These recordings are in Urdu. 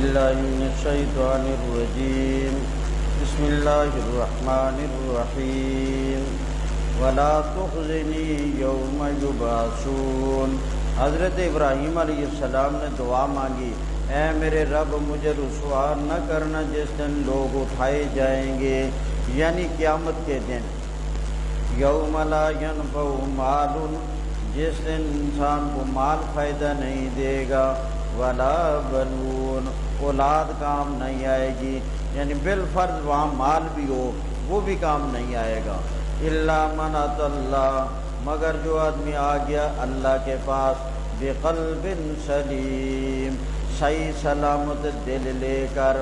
بالله من الشيطان الرجيم بسم الله الرحمن الرحيم ولا تخزني يوم يبعثون۔ حضرت ابراہیم علیہ السلام نے دعا مانگی، اے میرے رب مجھے رسوا نہ کرنا جس دن لوگ اٹھائے جائیں گے، یعنی قیامت کے دن۔ یوم لا ینفع مال، جس دن انسان کو مال فائدہ نہیں دے گا، ولا بنون، اولاد کام نہیں آئے گی، یعنی بالفرض وہاں مال بھی ہو وہ بھی کام نہیں آئے گا۔ الا من اتى اللہ، مگر جو آدمی آ گیا اللہ کے پاس بقلب سلیم، صحیح سلامت دل لے کر،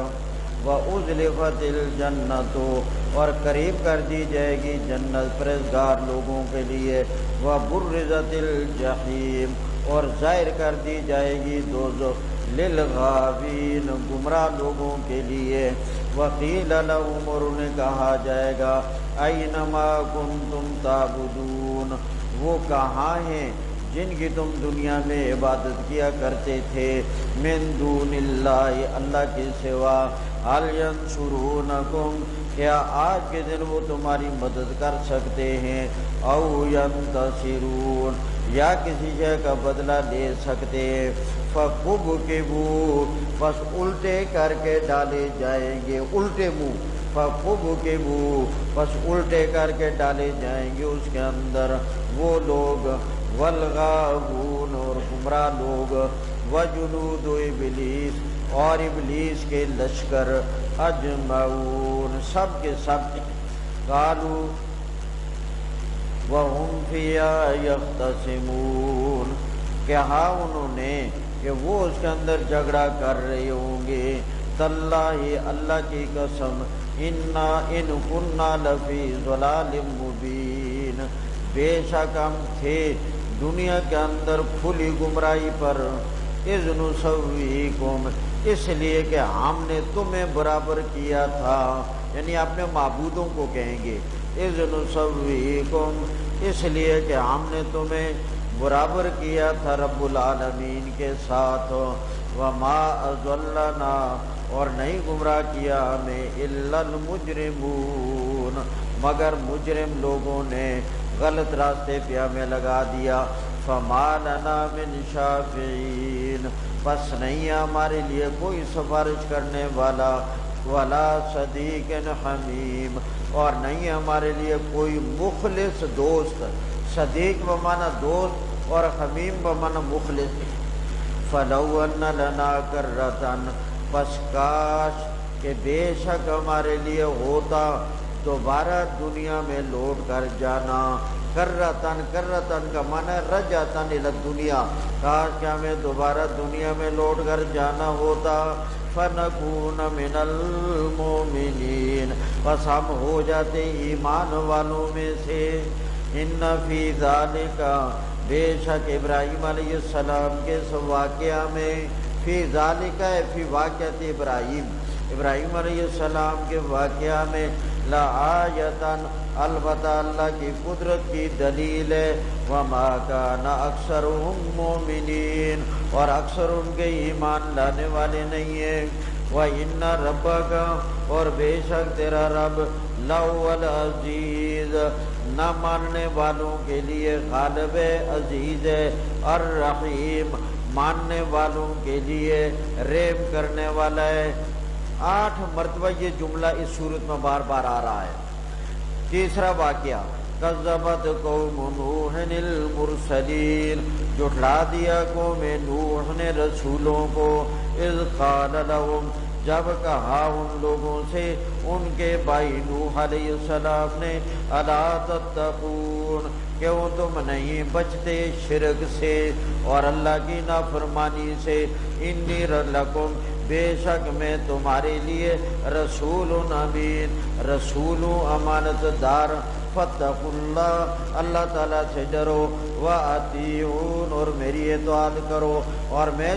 وَأُزْلِفَتِ الْجَنَّةُ، اور قریب کر دی جائے گی جنت پرہیزگار لوگوں کے لیے، وَبُرِّزَتِ الْجَحِيمُ، اور ظاہر کر دی جائے گی دوزخ للغاوین، گمراہ لوگوں کے لیے۔ وَقِيلَ لَهُمْ، اور انہیں کہا جائے گا، أَيْنَمَا كُنْتُمْ تَعْبُدُونَ، وہ کہاں ہیں جن کی تم دنیا میں عبادت کیا کرتے تھے، من دون اللہ، اللہ کے سوا، هل ينصرونکم، کیا آج کے دن وہ تمہاری مدد کر سکتے ہیں، او ینتصرون، یا کسی شے کا بدلہ لے سکتے ہیں، فَكُبْكِبُوا، بس الٹے کر کے ڈالے جائیں گے، الٹے منہ، فَكُبْكِبُوا، بس الٹے کر کے ڈالے جائیں گے اس کے اندر وہ لوگ، والغاوون، اور گمراہ لوگ، وجنود ابلیس، اور ابلیس کے لشکر، اجمعون، سب کے سب، قالوا وَهُمْ فِيهَا يَخْتَصِمُونَ، کہا انہوں نے کہ وہ اس کے اندر جھگڑا کر رہے ہوں گے، تاللہ، اللہ کی قسم، ان كُنَّا لَفِي ضَلَالٍ مُبِينٍ، بے شک ہم تھے دنیا کے اندر کھلی گمراہی پر، اذ نسویکم، اس لیے کہ ہم نے تمہیں برابر کیا تھا، یعنی اپنے معبودوں کو کہیں گے، اذ نسویکم، اس لیے کہ ہم نے تمہیں برابر کیا تھا رب العالمین کے ساتھ، وما اضلنا، اور نہیں گمراہ کیا ہمیں، الا المجرمون، مگر مجرم لوگوں نے، غلط راستے پہ ہمیں لگا دیا، فما لنا من شافعین، بس نہیں ہے ہمارے لیے کوئی سفارش کرنے والا، ولا صدیق حمیم، اور نہیں ہے ہمارے لیے کوئی مخلص دوست، صدیق بمعنی دوست اور حمیم بمعنی مخلص۔ فلو ان لنا کرۃ، پس کاش کہ بے شک ہمارے لیے ہوتا دوبارہ دنیا میں لوٹ کر جانا، کرۃن، کرۃن کا معنی رجعتن الی الدنیا، کاش کہ ہمیں دوبارہ دنیا میں لوٹ کر جانا ہوتا، فنکون من المؤمنین، بس ہم ہو جاتے ایمان والوں میں سے۔ ان فی ذالک، بے شک ابراہیم علیہ السلام کے اس واقعہ میں، فی ذالک ہے فی واقعۃ ابراہیم، ابراہیم علیہ السلام کے واقعہ میں، لآیۃ، البتہ اللہ کی قدرت کی دلیل ہے، وما کان اکثرهم مؤمنین، اور اکثر ان کے ایمان لانے والے نہیں ہیں، وَإِنَّ رَبَّكَ، اور بے شک تیرا رب، لَهُوَ الْعَزِيزُ، نہ ماننے والوں کے لیے غالب ہے، عزیز ہے، الرحیم، ماننے والوں کے لیے رحم کرنے والا ہے۔ 8 مرتبہ یہ جملہ اس صورت میں بار بار آ رہا ہے۔ تیسرا واقعہ، کذبت قوم نوح المرسلین، جھٹلا دیا قوم نوح نے رسولوں کو، اذ قال لهم، جب کہا ان لوگوں سے ان کے بھائی نوح علیہ السلام نے، الا تتقون، کیوں تم نہیں بچتے شرک سے اور اللہ کی نافرمانی سے، انی لکم، بے شک میں تمہارے لیے رسول امین، رسول امانت دار، فاتقوا اللہ اللہ تعالیٰ سے ڈرو وَأَطِیعُونَ اور میری اطاعت کرو اور میں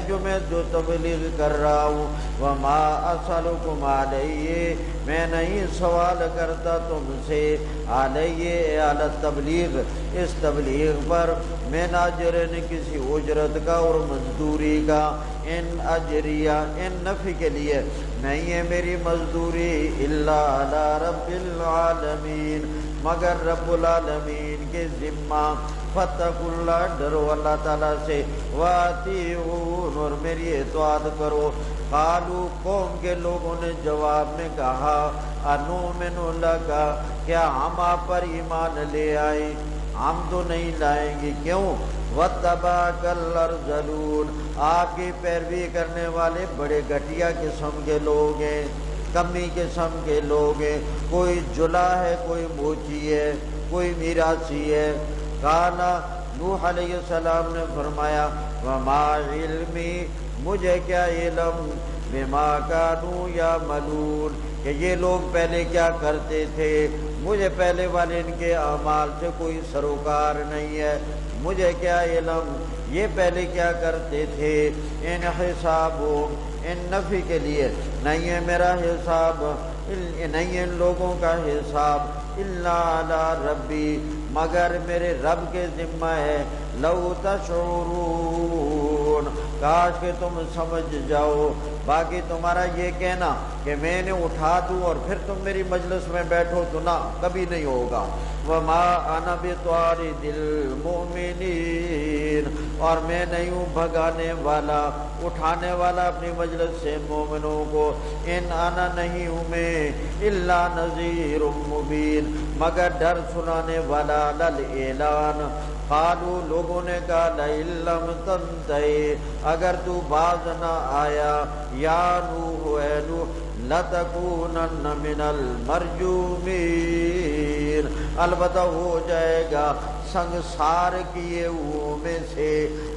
جو تبلیغ کر رہا ہوں وَمَا أَسْأَلُكُمْ عَلَيْهِ میں نہیں سوال کرتا تم سے علیہ علی تبلیغ اس تبلیغ پر من اجر کسی اجرت کا اور مزدوری کا ان اجریہ ان نفی کے لیے نہیں ہے میری مزدوری الا علی رب العالمین مگر رب العالمین کے ذمہ فاتقوا اللہ ڈرو اللہ تعالیٰ سے وَأَطِیعُونَ اور میری اطاعت کرو قالوا قوم کے لوگوں نے جواب میں کہا انؤمن لک کیا ہم آپ پر ایمان لے آئے ہم تو نہیں لائیں گے کیوں وَاتَّبَعَكَ الْأَرْذَلُونَ آپ کی پیروی کرنے والے بڑے گھٹیا قسم کے لوگ ہیں کمی قسم کے لوگ ہیں کوئی جلا ہے کوئی موچی ہے کوئی میراثی ہے کانا نوح علیہ السلام نے فرمایا وما علمی مجھے کیا علم بما کانوا یعملون کہ یہ لوگ پہلے کیا کرتے تھے مجھے پہلے والے ان کے اعمال سے کوئی سروکار نہیں ہے مجھے کیا علم یہ پہلے کیا کرتے تھے ان حساب ان نفی کے لیے نہیں ہے میرا حساب نہیں ہے ان لوگوں کا حساب الا علی ربی مگر میرے رب کے ذمہ ہے لو تشعرون کاش کہ تم سمجھ جاؤ باقی تمہارا یہ کہنا کہ میں نے اٹھا دوں اور پھر تم میری مجلس میں بیٹھو تو نہ کبھی نہیں ہوگا وما انا بطارد المؤمنین اور میں نہیں ہوں بھگانے والا اٹھانے والا اپنی مجلس سے مومنوں کو ان انا نہیں ہوں میں الا نذیر مبین مگر ڈر سنانے والا للاعلان قالوا لوگوں نے کہا لئن لم تنتہی اگر تو باز نہ آیا یا نوح اے نوح لتکونن من المرجومین البتہ ہو جائے گا سنگسار کیے ہوئے میں سے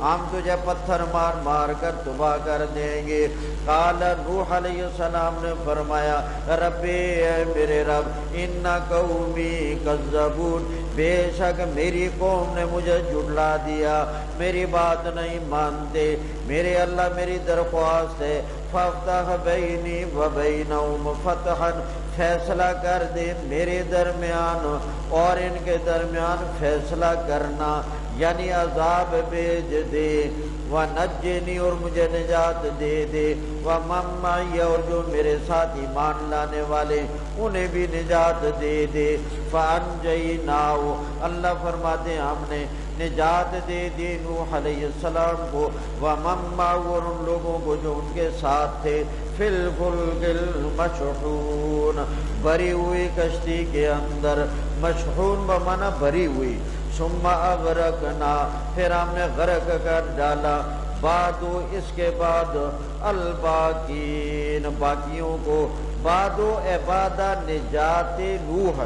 ہم تجھے پتھر مار مار کر تباہ کر دیں گے قال نوح علیہ السلام نے فرمایا ربی اے میرے رب ان قومی کذبون بے شک میری قوم نے مجھے جھٹلا دیا میری بات نہیں مانتے میرے اللہ میری درخواست ہے فافتح بینی و بینہم فتحا فیصلہ کر دے میرے درمیان اور ان کے درمیان فیصلہ کرنا یعنی عذاب بھیج دے ونجنی اور مجھے نجات دے دے ومن معی اور جو میرے ساتھ ایمان لانے والے انہیں بھی نجات دے دے فانجیناہ اللہ فرماتے ہیں ہم نے نجات دے دی نوح علیہ السلام کو ومن معه اور ان لوگوں کو جو ان کے ساتھ تھے فی الفلک المشحون بری ہوئی کشتی کے اندر مشحون بمعنی بری ہوئی ثم اغرقنا پھر ہم نے غرق کر ڈالا بعدو اس کے بعد الباقین باقیوں کو بعدو عبادہ نجات نوح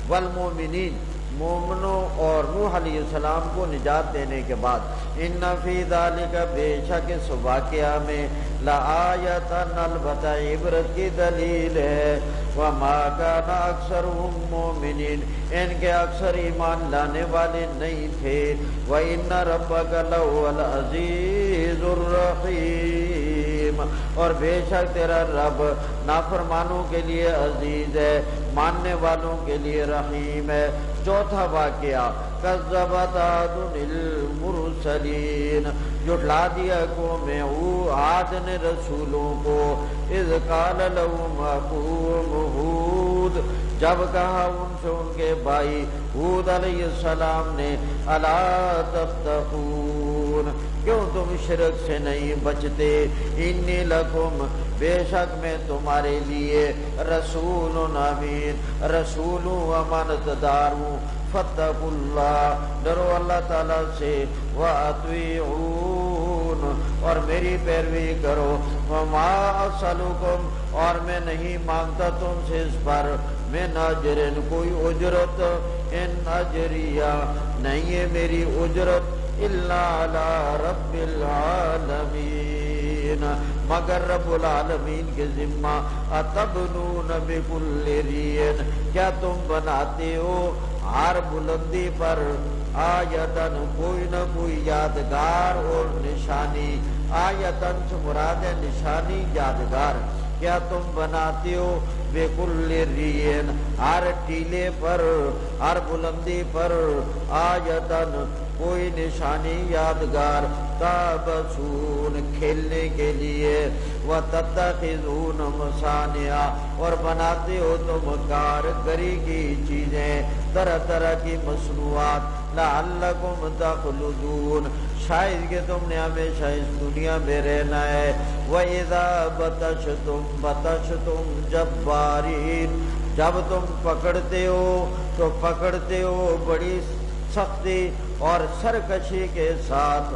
والمومنین مومنوں اور نوح علیہ السلام کو نجات دینے کے بعد ان فی ذالک بے شک اس واقعہ میں لآیۃ البتہ عبرت کی دلیل ہے وما کان اکثرهم مومنین ان کے اکثر ایمان لانے والے نہیں تھے وان ربک لهو العزیز الرحیم اور بے شک تیرا رب نافرمانوں کے لیے عزیز ہے ماننے والوں کے لیے رحیم ہے چوتھا واقعہ کذبت عاد المرسلین جھٹلا دیا قوم عاد نے رسولوں کو اذ قال لهم اخوهم ہود جب کہا ان سے ان کے بھائی ہود علیہ السلام نے الا تتقون کیوں تم شرک سے نہیں بچتے انی لکم بے شک میں تمہارے لیے رسول امین رسول امانت دار ہوں فاتقوا اللہ ڈرو اللہ تعالیٰ سے وَأَطِیعُونَ اور میری پیروی کرو وَمَا أَسْأَلُكُمْ اور میں نہیں مانگتا تم سے اس پر من اجر کوئی اجرت ان اجریہ نہیں ہے میری اجرت الا علی رب العالمین مگر رب العالمین کے ذمہ اتبنون بکل ریع کیا تم بناتے ہو ہر بلندی پر آیتن کوئی نہ کوئی یادگار اور نشانی. آیتن سے مراد ہے نشانی یادگار. کیا تم بناتے ہو بکل رین ہر ٹیلے پر ہر بلندی پر آیتن کوئی نشانی یادگار. تابسون کھیلنے کے لیے وتتخذون مصانع اور بناتے ہو تم کارگری کی چیزیں طرح طرح کی مصنوعات. لعلکم تخلدون شاید کہ تم نے ہمیشہ اس دنیا میں رہنا ہے. وَإِذَا بَطَشْتُمْ بَطَشْتُمْ جَبَّارِينَ جب تم پکڑتے ہو تو پکڑتے ہو بڑی سختی اور سرکشی کے ساتھ.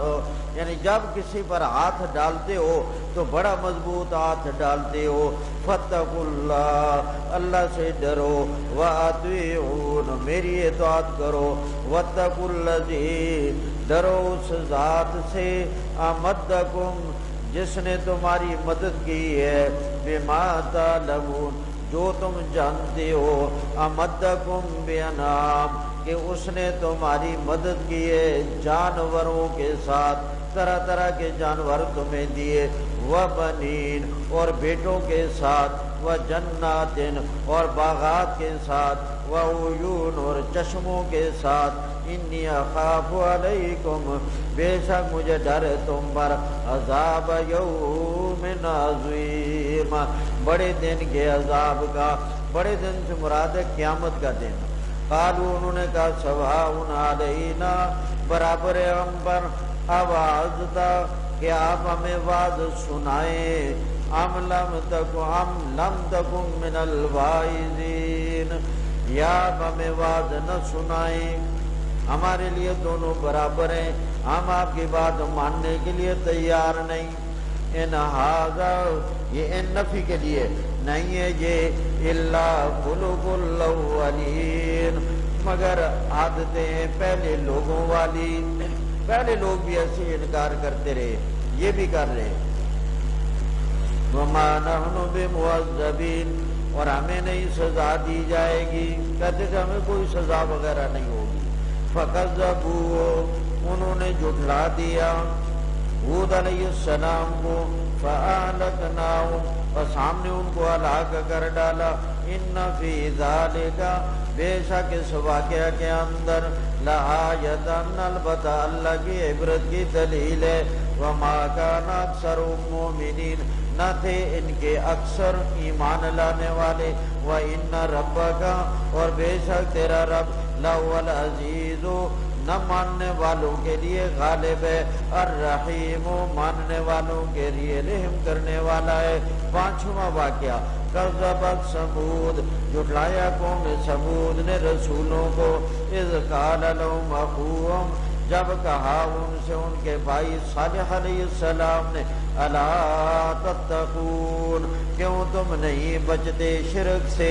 یعنی جب کسی پر ہاتھ ڈالتے ہو تو بڑا مضبوط ہاتھ ڈالتے ہو. فَاتَّقُوا اللَّهَ اللہ سے ڈرو. وَأَطِیعُونِ میری اطاعت کرو. وَاتَّقُوا الَّذِی ڈرو اس ذات سے أَمَدَّکُم جس نے تمہاری مدد کی ہے. بِمَا تَعْلَمُونَ جو تم جانتے ہو. أَمَدَّکُم بِأَنْعَامٍ کہ اس نے تمہاری مدد کی ہے جانوروں کے ساتھ. طرح طرح کے جانور تمہیں دیے. وَبَنِينَ اور بیٹوں کے ساتھ. وَجَنَّاتٍ اور باغات کے ساتھ. وَعُیُونَ اور چشموں کے ساتھ. انی اخاف علیکم بے شک مجھے ڈر ہے تم پر. عذاب یوم عظیم بڑے دن کے عذاب کا. بڑے دن سے مراد ہے قیامت کا دن. قالوا انہوں نے کہا سواء علینا برابر ہے ہم پر. اوعظتا کہ آپ ہمیں واعظ سنائیں. ام لم تکن من الواعظین یا آپ ہمیں واعظ نہ سنائیں. ہمارے لیے دونوں برابر ہیں. ہم آپ کی بات ماننے کے لیے تیار نہیں. ان ھذا یہ ان نفی کے لیے نہیں ہے یہ. الا خلق الاولین مگر عادتیں پہلے لوگوں والی. پہلے لوگ بھی ایسے انکار کرتے رہے یہ بھی کر رہے. وما نحن بمعذبین اور ہمیں نہیں سزا دی جائے گی. کہتے تھے ہمیں کوئی سزا وغیرہ نہیں ہوگی. فکذبوا انہوں نے جھٹلا دیا ہود علیہ السلام کو. فأهلكناهم اور سامنے ان کو ہلاک کر ڈالا. ان فی ذالک بے شک اس واقعہ کے اندر لآیۃ البتہ اللہ کی عبرت کی دلیل ہے. وما کان اکثرهم مؤمنین نہ تھے ان کے اکثر ایمان لانے والے. وان ربک اور بے شک تیرا رب لهو العزیز نہ ماننے والوں کے لیے غالب ہے. الرحیم ماننے والوں کے لیے رحم کرنے والا ہے. پانچواں واقعہ کذبت ثمود جھٹلایا قوم ثمود نے رسولوں کو. اذ قال لهم اخوهم جب کہا ان سے ان کے بھائی صالح علیہ السلام نے الا تتقون کیوں تم نہیں بچتے شرک سے.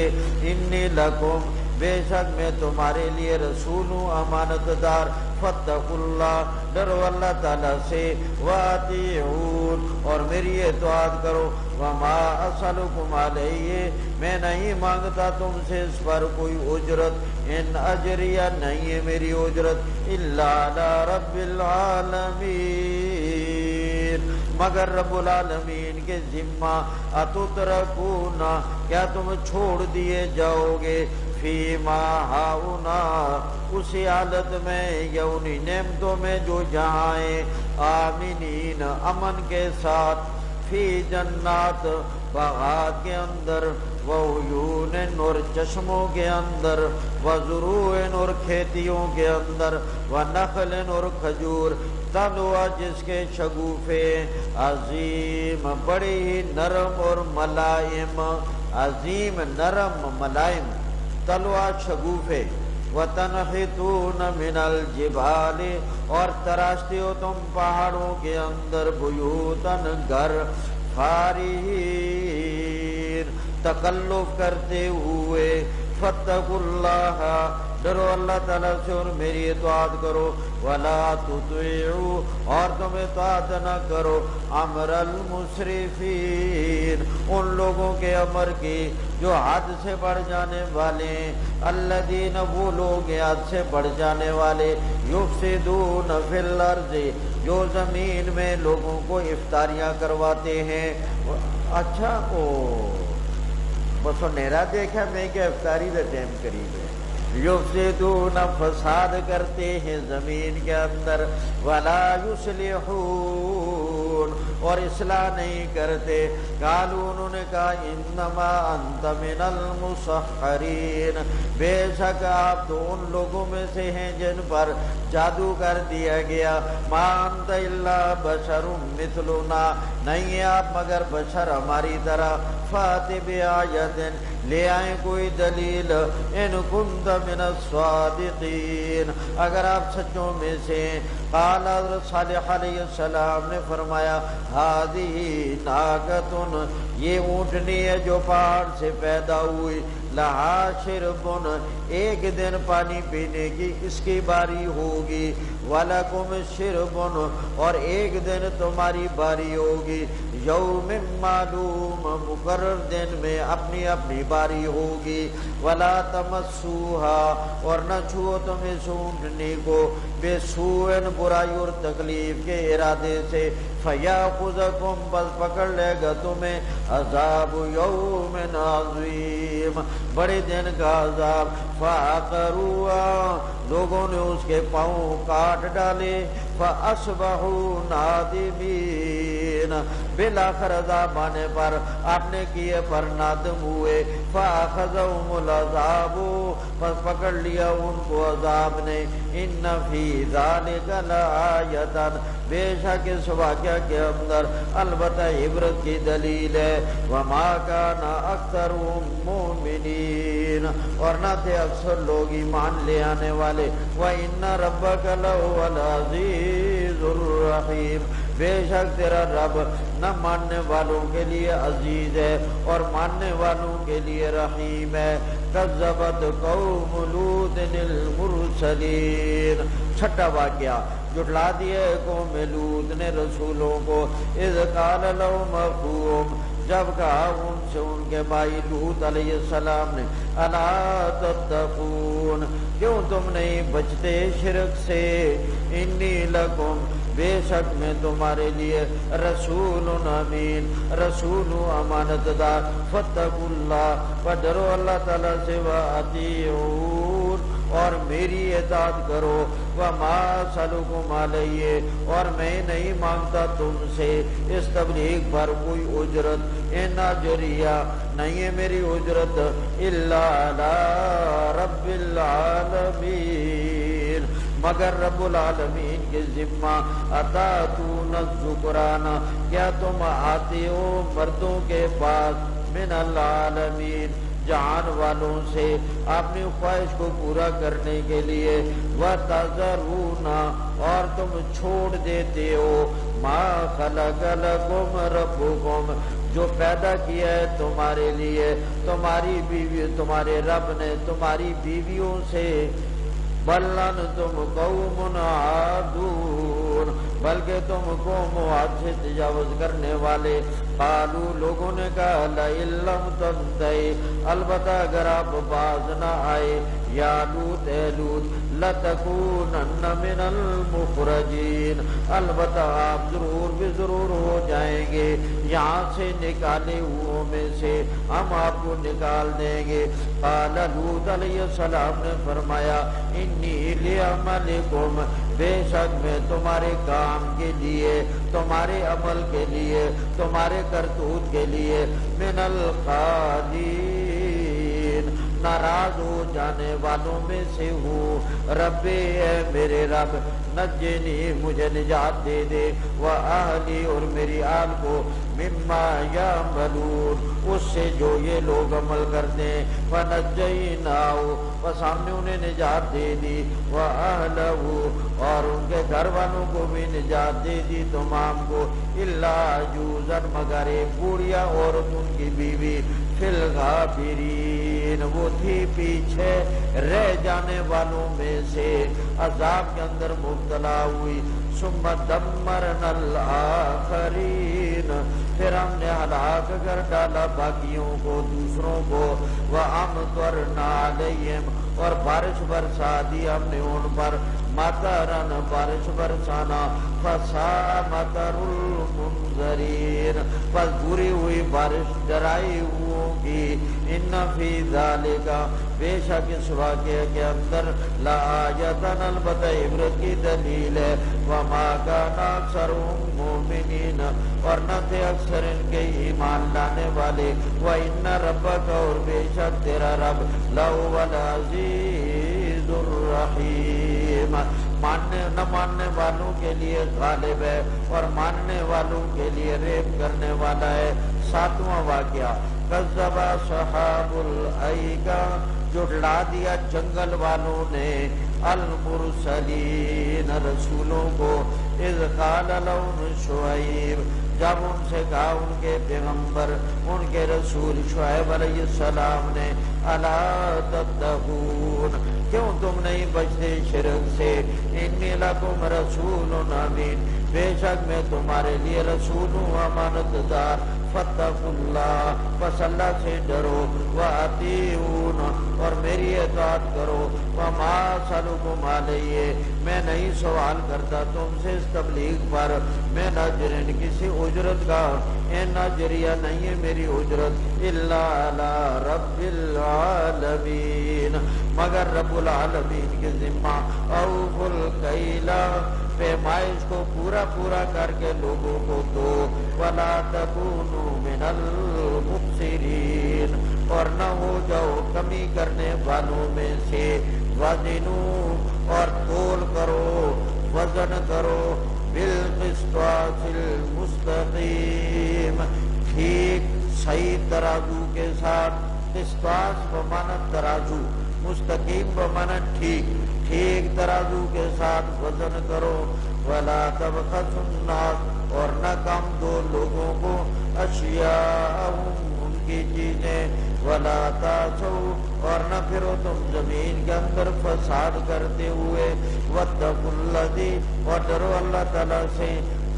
انی لکم بے شک میں تمہارے لیے رسول ہوں امانت دار. فاتقوا اللہ ڈرو اللہ تعالیٰ سے. واطیعون اور میری اطاعت کرو. وما اسألکم علیہ میں نہیں مانگتا تم سے اس پر کوئی اجرت. ان اجریہ نہیں ہے میری اجرت الا علی رب العالمین مگر رب العالمین کے ذمہ. اتترکون کیا تم چھوڑ دیے جاؤ گے فیما ہاؤنا اسی حالت میں یا انہی نعمتوں میں جو جہاں ہیں. آمینین امن کے ساتھ. فی جنات باغات کے اندر. وعیون اور چشموں کے اندر. وزروع اور کھیتیوں کے اندر. ونخل اور کھجور. طلوع جس کے شگوفے عظیم بڑی ہی نرم اور ملائم. عظیم نرم ملائم طلوع شگوفے. وَتَنْحِتُونَ مِنَ الْجِبَالِ اور تراشتے ہو تم پہاڑوں کے اندر. بیوتن گھر. فارہین تکلف کرتے ہوئے. فاتقوا اللہ ڈرو اللہ تعالیٰ سے اور میری اطاعت کرو، ولا تطیعوا اور تم اطاعت نہ کرو امر المسرفین ان لوگوں کے امر کی جو حد سے بڑھ جانے والے ہیں، الذین وہ لوگ ہیں حد سے بڑھ جانے والے، یفسدون فی الارض جو زمین میں لوگوں کو افطاریاں کرواتے ہیں۔ اچھا او بس نیرا دیکھا میں کہ افطاری کا ٹائم قریب ہے۔ یفسدون فساد کرتے ہیں زمین کے اندر، ولا یصلحون اور اصلاح نہیں کرتے۔ قالوا انہوں نے کہا انما انت من المسحرین بے شک آپ تو ان لوگوں میں سے ہیں جن پر جادو کر دیا گیا۔ ما انت الا بشر مثلنا نہیں ہے آپ مگر بشر ہماری طرح۔ فات بآیت لے آئیں کوئی دلیل ان کنت من الصادقین اگر آپ سچوں میں سے ہیں۔ قال حضرت صالح علیہ السلام نے فرمایا ہذہ ناقۃ یہ اونٹنی ہے جو پہاڑ سے پیدا ہوئی، لہا شربن ایک دن پانی پینے کی اس کی باری ہوگی، وَلَكُمْ شِرْبٌ اور ایک دن تمہاری باری ہوگی، یوم معلوم مقرر دن میں اپنی اپنی باری ہوگی، وَلَا تَمَسُّوهَا اور نہ چھو تم اس اونٹنی کو بِسُوءٍ برائی اور تکلیف کے ارادے سے، فَيَأْخُذَكُمْ بس پکڑ لے گا تمہیں عذاب یوم عظیم بڑے دن کا عذاب۔ فَعَقَرُوهَا لوگوں نے اس کے پاؤں کاٹ ڈالے، فَأَصْبَحُوا نَادِمِينَ بالآخر عذاب آنے پر اپنے کیے پر نادم ہوئے۔ فَأَخَذَهُمُ الْعَذَابُ پس پکڑ لیا ان کو عذاب نے۔ إِنَّ فِي ذَلِكَ لَآیَةً بے شک اس واقعہ کے اندر البتہ عبرت کی دلیل ہے۔ وَمَا كَانَ أَكْثَرُهُم مُؤْمِنِينَ اور نہ تھے اکثر لوگ ایمان لے آنے والے۔ وَإِنَّ رَبَّكَ لَهُوَ الْعَزِيزُ الرَّحِيمُ بے شک تیرا رب نہ ماننے والوں کے لیے عزیز ہے اور ماننے والوں کے لیے رحیم ہے۔ کذبت قوم لوط المرسلین چھٹا واقعہ جھٹلا دیے قوم لوط نے رسولوں کو۔ اذ قال لهم اخوهم جب کہا ان سے ان کے بھائی لوط علیہ السلام نے الا تتقون کیوں تم نہیں بچتے شرک سے، انی لکم بے شک میں تمہارے لیے رسول امین رسول امانت دار، فاتقوا اللہ ڈرو اللہ تعالیٰ سے، واطیعون اور میری اطاعت کرو، وما اسألکم علیہ اور میں نہیں مانگتا تم سے اس تبلیغ پر کوئی اجرت، ان اجریہ نہیں ہے میری اجرت الا علی رب العالمین مگر رب العالمین کے ذمہ۔ اتاتون الذکران کیا تم آتے ہو مردوں کے پاس، من العالمین جہان والوں سے اپنی خواہش کو پورا کرنے کے لیے، وَتَذَرُونَ اور تم چھوڑ دیتے ہو مَا خَلَقَ لَكُمْ رَبُّكُمْ جو پیدا کیا ہے تمہارے لیے تمہاری بیوی تمہارے رب نے تمہاری بیویوں سے، بل انتم قوم عادون بلکہ تم قوم عاد سے تجاوز کرنے والے۔ قالوا لوگوں نے کہا لئن لم تنتہی البتہ اگر آپ باز نہ آئے، یا لوط اے لوط لتکونن من المخرجین البتہ آپ ضرور بھی ضرور ہو جائیں گے یہاں سے نکالے ہوئوں میں سے، ہم آپ کو نکال دیں گے۔ قال لوط علیہ السلام نے فرمایا انی لعملکم بے شک میں تمہارے کام کے لیے تمہارے عمل کے لیے تمہارے کرتوت کے لیے من القالین ناراض ہو جانے والوں میں سے ہوں۔ رب اے میرے رب نجنی مجھے نجات دے دے، وَأَهْلِي اور میری آل کو مما یعملون اس سے جو یہ لوگ عمل کرتے ہیں، فَنَجَّيْنَاهُ بس ہم نے انہیں نجات دے دی، وَأَهْلَهُ اور ان کے گھر والوں کو بھی نجات دے دی تمام کو، إِلَّا عَجُوزًا مگر ایک بوڑھیا عورت ان کی بیوی، فی الغابرین، وہ تھی پیچھے رہ جانے والوں میں سے، عذاب کے اندر مبتلا ہوئی۔ ثم دمرنا الآخرین، پھر ہم نے ہلاک کر ڈالا باقیوں کو، دوسروں کو۔ وَأَمْطَرْنَا عَلَيْهِمْ، اور بارش برسا دی ہم نے ان پر، مطرن بارش برسانا، فَسَاءَ مَطَرُ الْمُنذَرِينَ، پس بری ہوئی بارش ڈرائی ہوئوں کی۔ ان فی ذالک، بے شک اس واقعے کے اندر، لآیۃ، البتہ عبرت کی دلیل ہے۔ وما کان اکثرهم مؤمنین، اور نہ تھے اکثر ان کے ایمان لانے والے۔ وان ربک، اور بے شک تیرا رب، لہو العزیز الرحیم، ماننے نہ ماننے والوں کے لیے غالب ہے اور ماننے والوں کے لیے ریب کرنے والا ہے۔ ساتواں واقعہ، کذب اصحاب الایکہ، جھٹلا دیا جنگل والوں نے، المرسلین، رسولوں کو، اذ قال لهم شعیب، جب ان سے کہا ان کے پیغمبر، ان کے رسول شعیب علیہ السلام نے، الا تتقون، کیوں تم نہیں بچتے شرک سے، انی لکم رسول امین، بے شک میں تمہارے لیے رسول ہوں امانت دار۔ فاتقوا اللہ، پس اللہ سے ڈرو، وَأَطِیعُونَ، اور میری اطاعت کرو۔ وَمَا أَسْأَلُكُمْ عَلَیہِ، میں نہیں سوال کرتا تم سے اس تبلیغ پر، میں ناجر کسی اجرت کا، ناجریہ نہیں ہے میری اجرت، الا علی رب العالمین، مگر رب العالمین کے ذمہ۔ اوفوا الکیل، پیمائش کو پورا پورا کر کے لوگوں کو دو، ولا تکونوا من المخسرین، اور نہ ہو جاؤ کمی کرنے والوں میں سے۔ وزنوا، اور تول کرو، وزن کرو، بالقسطاس المستقیم، ٹھیک صحیح ترازو کے ساتھ، قسطاس بمعنی ترازو، مستقیم بمعنی ٹھیک، ٹھیک ترازو کے ساتھ وزن کرو۔ ولا تبخسوا الناس، اور نہ کم دو لوگوں کو، اشیاءہم، ان کی چیزیں، ولا تعثوا، اور نہ پھرو تم زمین کے اندر فساد کرتے ہوئے۔ واتقوا الذی، اور ڈرو اللہ تعالیٰ سے،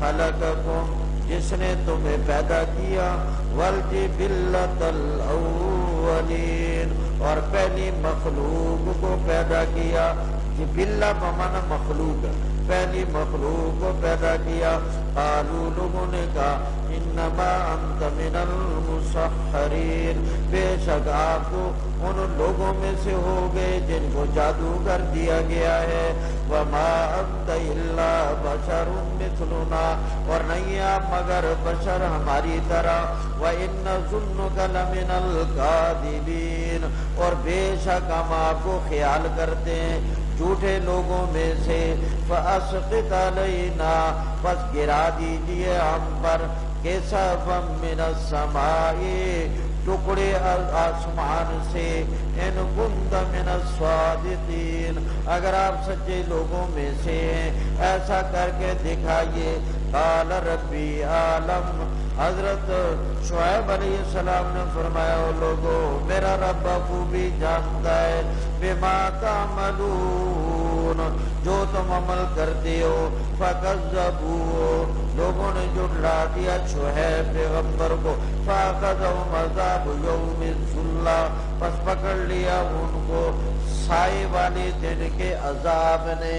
خلقکم، جس نے تمہیں پیدا کیا، والجبلۃ الاولین، اور پہلی مخلوق کو پیدا کیا، جبلہ بمعنی مخلوق، پہلی مخلوق کو پیدا کیا۔ قالوا، لوگوں نے کہا، انما انت من المسحرین، بے شک آپ تو ان لوگوں میں سے ہو گئے جن کو جادو کر دیا گیا ہے۔ وما انت الا بشر مثلنا، اور نہیں آپ مگر بشر ہماری طرح۔ وان ظنک لمن الکاذبین، اور بے شک ہم آپ کو خیال کرتے ہیں جھوٹے لوگوں میں سے۔ فاسقط علینا، پس گرا دیجئے ہم پر، کسفا من السماء، ٹکڑے آسمان سے، ان کنت من الصادقین، اگر آپ سچے لوگوں میں سے ہیں، ایسا کر کے دکھائیے۔ قال ربی عالم، حضرت شعیب علیہ السلام نے فرمایا، او لوگو، میرا رب خوبی جانتا ہے، بما تعملون، جو تم عمل کرتے ہو۔ فکذبوا، لوگوں نے جھٹلا دیا شعیب پیغمبر کو۔ فاخذہم عذاب یوم الظلہ، پس پکڑ لیا ان کو سائے والے دن کے عذاب نے،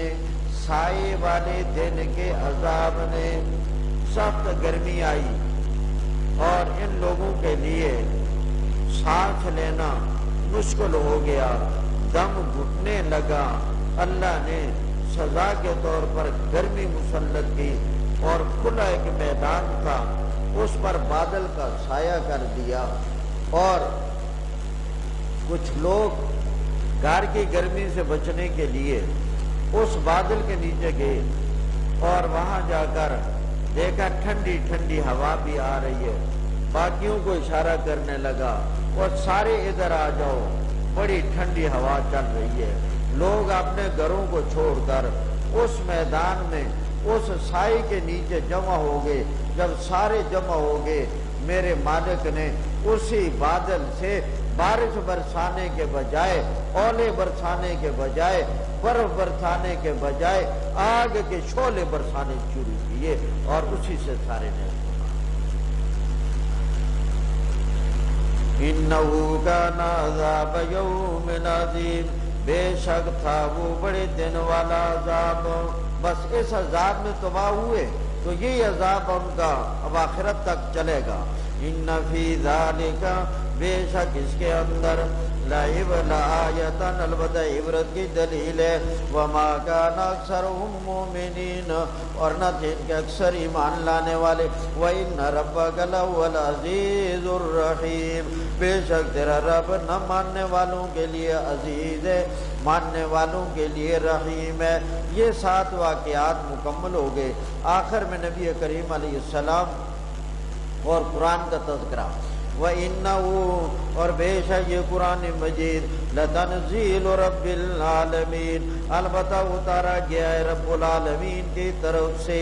سائے والے دن کے عذاب نے۔ سخت گرمی آئی اور ان لوگوں کے لیے سانس لینا مشکل ہو گیا، دم گھٹنے لگا۔ اللہ نے سزا کے طور پر گرمی مسلط کی، اور کھلا ایک میدان تھا، اس پر بادل کا سایہ کر دیا، اور کچھ لوگ گھر کی گرمی سے بچنے کے لیے اس بادل کے نیچے گئے، اور وہاں جا کر دیکھا ٹھنڈی ٹھنڈی ہوا بھی آ رہی ہے۔ باقیوں کو اشارہ کرنے لگا، اور سارے ادھر آ جاؤ، بڑی ٹھنڈی ہوا چل رہی ہے۔ لوگ اپنے گھروں کو چھوڑ کر اس میدان میں اس سائے کے نیچے جمع ہو گئے۔ جب سارے جمع ہو گئے، میرے مالک نے اسی بادل سے بارش برسانے کے بجائے، اولے برسانے کے بجائے، برف برسانے کے بجائے آگ کے شعلے برسانے شروع کیے، اور اسی سے سارے نے اِنَّهُ كَانَ عَذَابَ يَوْمٍ عَظِيمٍ، بے شک تھا وہ بڑے دن والا عذاب۔ بس اس عذاب میں تباہ ہوئے تو یہ عذاب ان کا اب آخرت تک چلے گا۔ ان فی ذالک، بے شک اس کے اندر، لآیۃ، البتہ عبرت کی دلیل ہے، وما کان اکثرهم مؤمنین، اور نہ تھے ان کے اکثر ایمان لانے والے، وان ربک لہو العزیز الرحیم، بے شک تیرا رب نہ ماننے والوں کے لیے عزیز ہے، ماننے والوں کے لیے رحیم ہے۔ یہ 7 واقعات مکمل ہو گئے، آخر میں نبی کریم علیہ السلام اور قرآن کا تذکرہ۔ وَإِنَّهُ، اور بے شک یہ قرآن مجید، لَتَنزِيلُ رَبِّ الْعَالَمِينَ، البتہ اتارا گیا ہے رب العالمین کی طرف سے،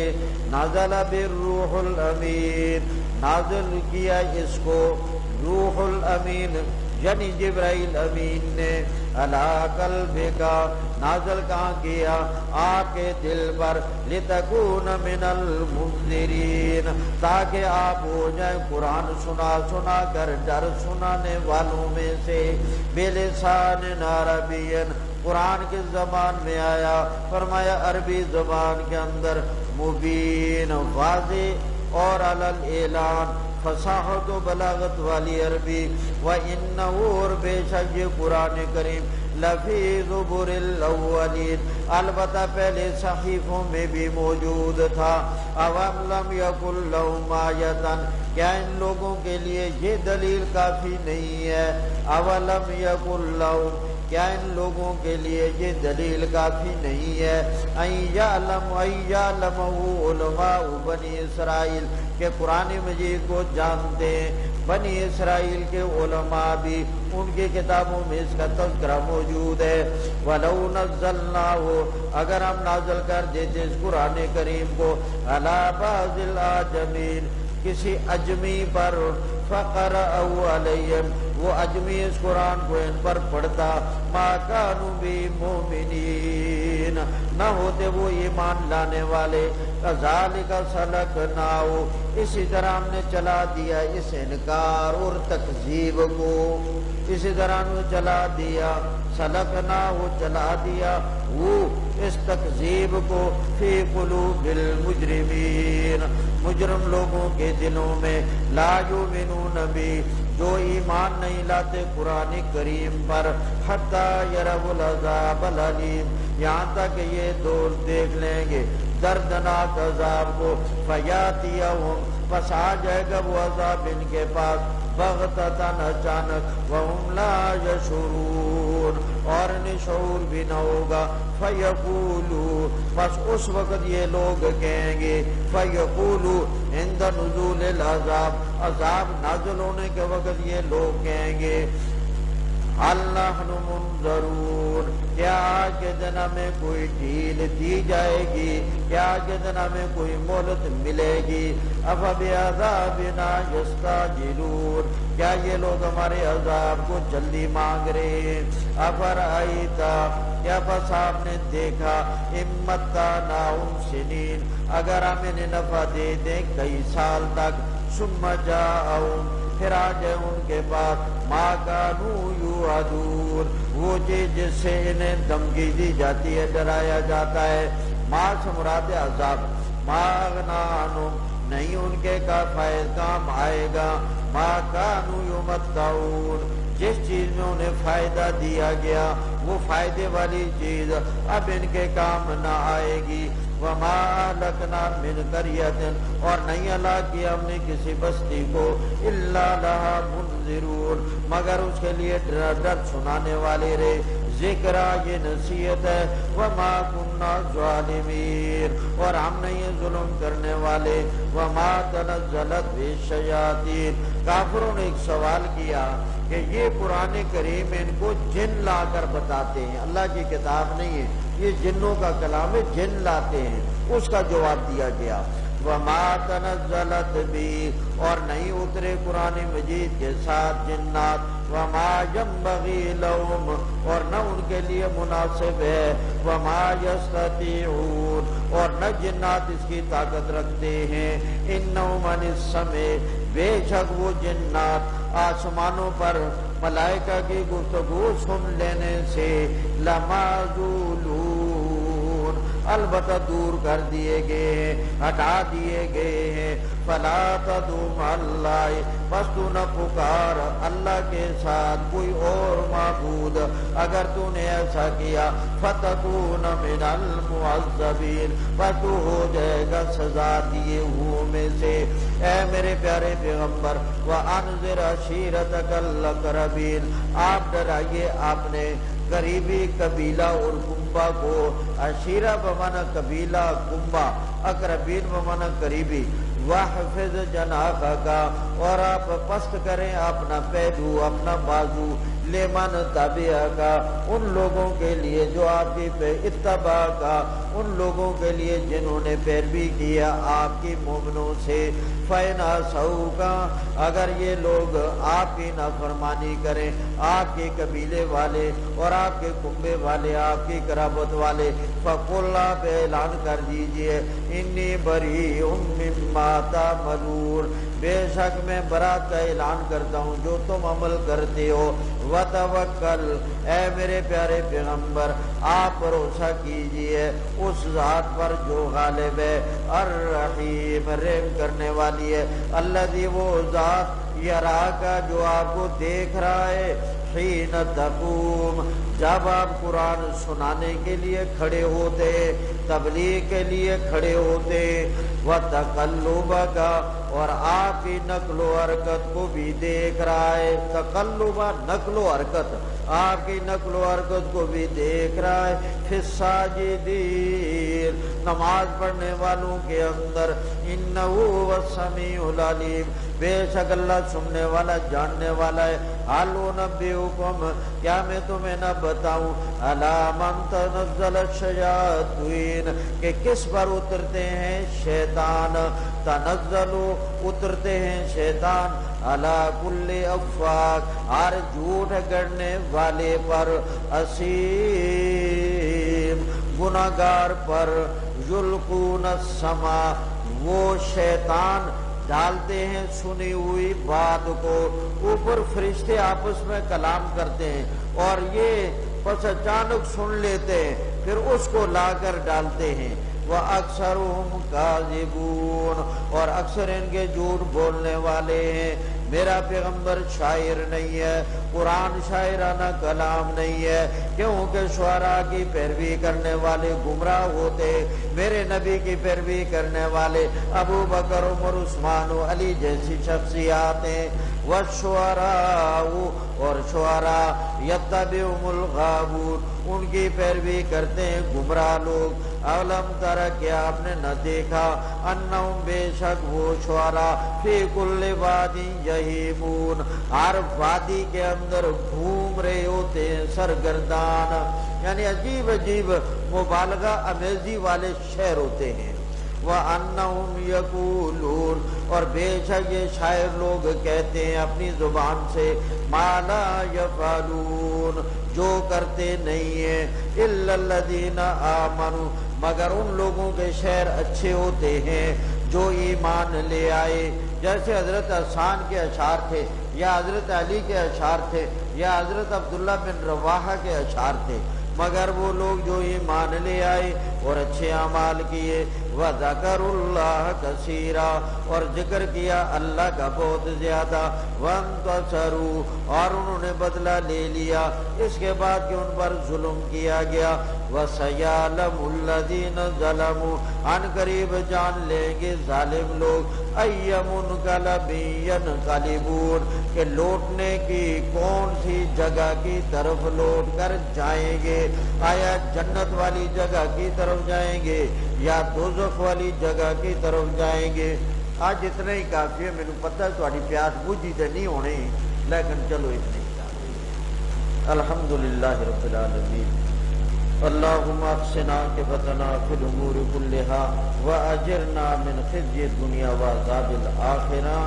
نازل بالروح الامین، نازل کیا اس کو روح الامین یعنی جبرائیل امین نے، علی قلبک، نازل کہاں کیا؟ آپ کے دل پر، لتکون من المنذرین، تاکہ آپ ہو جائیں قرآن سنا کر ڈر سنانے والوں میں سے، بلسان عربی، قرآن کس زبان میں آیا؟ فرمایا عربی زبان کے اندر، مبین، واضح اور علی الاعلان، فصاحت و بلاغت والی عربی۔ وَإِنَّهُ، اور بے شک یہ قرآن کریم، لفی زبر الاولین، البتہ پہلے صحیفوں میں بھی موجود تھا۔ اوم لم یکن لہم آیۃ، کیا ان لوگوں کے لیے یہ دلیل کافی نہیں ہے؟ اولم یکن لہم، کیا ان لوگوں کے لیے یہ دلیل کافی نہیں ہے؟ ان یعلمہ علماء بنی اسرائیل، کہ قرآن مجید کو جانتے ہیں بنی اسرائیل کے علماء بھی، ان کی کتابوں میں اس کا تذکرہ موجود ہے۔ وَلَوْ نَزَّلْنَاهُ، اگر ہم نازل کر دیتے اس قرآن کریم کو، عَلَى بَعْضِ الْأَعْجَمِينَ، کسی اجمی پر، فَقَرَأَهُ عَلَيْهِمْ، وہ اجمی اس قرآن کو ان پر پڑھتا، مَا كَانُوا بِمُؤْمِنِينَ، نہ ہوتے وہ ایمان لانے والے۔ كَذَلِكَ سَلَكْنَاهُ، اسی طرح ہم نے چلا دیا اس انکار اور تکذیب کو، اسی طرح ہم نے چلا دیا، سلکناہ، چلا دیا وہ اس تکذیب کو، فی قلوب المجرمین، مجرم لوگوں کے دلوں میں، لا یؤمنون بہ، جو ایمان نہیں لاتے قرآن کریم پر، حتی یروا العذاب العلیم، یہاں تک کہ یہ دور دیکھ لیں گے دردناک عذاب کو، فیاتیہم، پس آ جائے گا وہ عذاب ان کے پاس، بغتتاً، اچانک، وہم لا یشعرون، اور انہیں شعور بھی نہ ہوگا، فیقولو، پس اس وقت یہ لوگ کہیں گے، فیقولو عند نزول العذاب، عذاب نازل ہونے کے وقت یہ لوگ کہیں گے، اللہ منظرون، کیا آج کے دن ہمیں کوئی ڈھیل دی جائے گی؟ کیا آج کے دن ہمیں کوئی مہلت ملے گی؟ افبعذابنا یستعجلون، کیا یہ لوگ ہمارے عذاب کو جلدی مانگ رہے ہیں؟ افرأیت، کیا بس آپ نے دیکھا، ان متعناہم سنین، اگر ہم انہیں نفع دے دیں کئی سال تک، ثم جاءہم، پھر آ جائے ان کے پاس، ما کانوا یوعدون، وہ چیز جس سے انہیں دھمکی دی جاتی ہے، ڈرایا جاتا ہے، ما سے مراد عذاب، ما اغنی عنہم، نہیں ان کے کا فائدہ کام آئے گا، ما کانوا یمتعون، جس چیز میں انہیں فائدہ دیا گیا وہ فائدے والی چیز اب ان کے کام نہ آئے گی۔ وما اہلکنا من قریۃ، اور نہیں ہلاک کیا ہم نے کسی بستی کو، الا لہا منذرون، مگر اس کے لیے ڈر سنانے والے رہے، ذکر، یہ نصیحت ہے، وما کنا ظالمین، اور ہم نہیں ظلم کرنے والے، وما تنزلت بالشیاطین۔ کافروں نے ایک سوال کیا کہ یہ قرآن کریم ان کو جن لا کر بتاتے ہیں، اللہ کی کتاب نہیں ہے، یہ جنوں کا کلام ہے، جن لاتے ہیں، اس کا جواب دیا گیا، وما تنزلت بھی، اور نہیں اترے قرآن مجید کے ساتھ جنات، وما ينبغي لهم، اور نہ ان کے لیے مناسب ہے، وما يستطيعون، اور نہ جنات اس کی طاقت رکھتے ہیں، انهم عن السمع، بے شک وہ جنات آسمانوں پر ملائکہ کی گفتگو سن لینے سے لمعزولون، البتہ دور کر دیے گئے ہیں، ہٹا دیے گئے ہیں، فلا تدعو مع اللہ، بس تو نہ پکار اللہ کے ساتھ کوئی اور معبود، اگر تو نے ایسا کیا فتکون من المعذبین، بس تو ہو جائے گا سزا دیے ہوئے میں سے۔ اے میرے پیارے پیغمبر وانذر عشیرتک الاقربین، آپ ڈرائیے آپ نے قریبی قبیلہ اور کنبہ کو، عشیرہ بمعنی قبیلہ، کنبہ، اقربین بمعنی قریبی، وَحْفِظْ جَنَاحَكَ، اور آپ پست کریں اپنا پہلو، اپنا بازو، لمن تبعک، ان لوگوں کے لیے جو آپ کی اتباع کا، ان لوگوں کے لیے جنہوں نے پیروی کیا آپ کی مومنوں سے، فَإِنْ عَصَوْكَ، اگر یہ لوگ آپ کی نافرمانی کریں، آپ کے قبیلے والے اور آپ کے کنبے والے، آپ کی قرابت والے، فَقُلْ، آپ اعلان کر دیجئے، اِنِّي بَرِيءٌ مِّمَّا تَعْمَلُونَ، بے شک میں برات کا اعلان کرتا ہوں جو تم عمل کرتے ہو، وَتَوَكَّلْ، اے میرے پیارے پیغمبر آپ بھروسہ کیجئے اس ذات پر جو غالب ہے، الرحیم، رحم کرنے والی ہے، الذی، وہ ذات، یراکا، جو آپ کو دیکھ رہا ہے، حین تقوم، جب آپ قرآن سنانے کے لیے کھڑے ہوتے، تبلیغ کے لیے کھڑے ہوتے، وَتَقَلُّبَكَ، اور آپ کی نقل و حرکت کو بھی دیکھ رہا ہے، تقلب نقل و حرکت، آپ کی نقل و حرکت کو بھی دیکھ رہا ہے، فی الساجدین، نماز پڑھنے والوں کے اندر، انہ هو السمیع العلیم، بے شک اللہ سننے والا جاننے والا ہے، حل انبئکم، کیا میں تمہیں نہ بتاؤں، الا من تنزل الشیاطین، کہ کس پر اترتے ہیں شیطان، تنزل، اترتے ہیں شیطان، علی کل افاک، ہر جھوٹ گڑنے والے پر، اثیم، گناہگار پر، یلقون السمع، وہ شیطان ڈالتے ہیں سنی ہوئی بات کو، اوپر فرشتے آپس میں کلام کرتے ہیں اور یہ پس اچانک سن لیتے ہیں، پھر اس کو لا کر ڈالتے ہیں، وَأَكْثَرُهُمْ كَاذِبُونَ، اور اکثر ان کے جھوٹ بولنے والے ہیں۔ میرا پیغمبر شاعر نہیں ہے، قرآن شاعرانہ کلام نہیں ہے، کیونکہ شعراء کی پیروی کرنے والے گمراہ ہوتے، میرے نبی کی پیروی کرنے والے ابو بکر، عمر، عثمان و علی جیسی شخصیات ہیں، والشعراء، اور شعراء، یتبعهم الغاوون، ان کی پیروی کرتے ہیں گمراہ لوگ۔ اولم تر، کیا آپ نے نہ دیکھا، انہم، بے شک وہ شعراء، فی کل وادی یہیمون، ہر وادی کے اندر گھوم رہے ہوتے ہیں سرگردان، یعنی عجیب عجیب مبالغہ امیزی والے شعر ہوتے ہیں۔ وَأَنَّهُمْ يَقُولُونَ، اور بے شک یہ شاعر لوگ کہتے ہیں اپنی زبان سے، مَا لَا يَفْعَلُونَ، جو کرتے نہیں ہیں، إِلَّا الَّذِينَ آمَنُوا، مگر ان لوگوں کے شعر اچھے ہوتے ہیں جو ایمان لے آئے، جیسے حضرت حسان کے اشعار تھے، یا حضرت علی کے اشعار تھے، یا حضرت عبداللہ بن رواحہ کے اشعار تھے، مگر وہ لوگ جو ایمان لے آئے اور اچھے اعمال کیے، وَذَكَرُوا اللَّهَ كَثِيرًا، اور ذکر کیا اللہ کا بہت زیادہ، وَانْتَصَرُوا، اور انہوں نے بدلہ لے لیا اس کے بعد کہ ان پر ظلم کیا گیا، وَسَيَعْلَمُ الَّذِينَ ظَلَمُوا، عن قریب جان لیں گے ظالم لوگ، أَيَّ مُنْقَلَبٍ يَنْقَلِبُونَ، کہ لوٹنے کی کون سی جگہ کی طرف لوٹ کر جائیں گے، آیا جنت والی جگہ کی طرف جائیں گے یا دوزخ والی جگہ کی طرف جائیں گے۔ آج اتنا ہی کافی ہے، میں نے پتہ ہے تھوڑی پیاس بجھی تے نہیں ہونی، لیکن چلو اتنا ہی کافی ہے۔ الحمدللہ رب العالمین، اللهم اقسنا عاقبتنا في الامور كلها واجرنا من خزي الدنيا وعذاب الاخره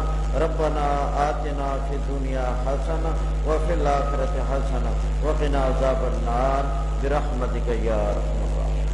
ربنا آتنا في الدنيا حسنه وفي الاخره حسنه وقنا عذاب النار برحمتك يا ارحم الراحمين.